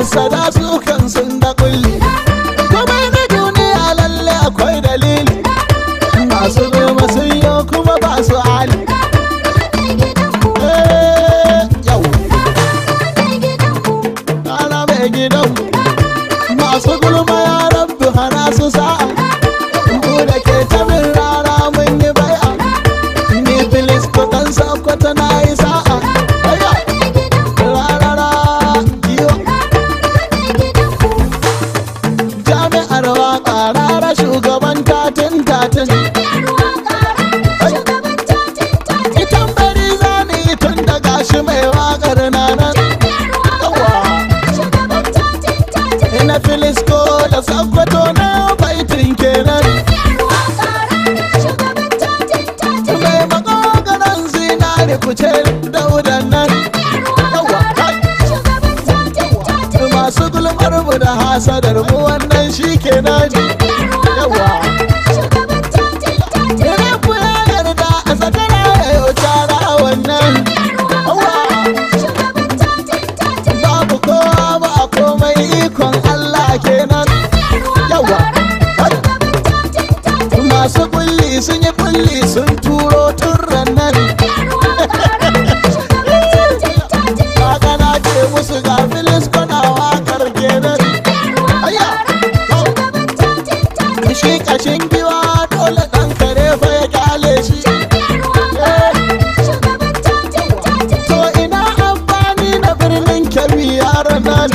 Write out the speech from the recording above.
Hassada su kan sun da kulli, kuma na duniya lalle akwai dalili. Masu gulma sun yi kuma ba su hali. Yau rana mai gidanmu, masu gulma ya rabbi hana su sa'a. Mu da ke tabin rana mun yi bai'a, ni filis ko ɗan sakwata na yi sa'a. Rarara yiwa jami'ar waƙa, rara shugaban tatin. Itan bari zani tun da gashi mai waƙar nanan. Ina filisko da sakwato na baitin kenan. Mai makogaran zinari kuce daudan nan. Masu gulmar mu da hasadar mu wannan shi kenan. Rabu ya yarda a sakara yau tara wannan. Babu kowa ba a komai ikon Allah kenan. Masu kulli sun yi kulli sun turo turran nan. Haka na ce musu ga filis kwana wakar kenan. Shi kashin giwa dole ɗan kare fa ya kyale shi. To ina amfani na birnin Kebbi yaran nan.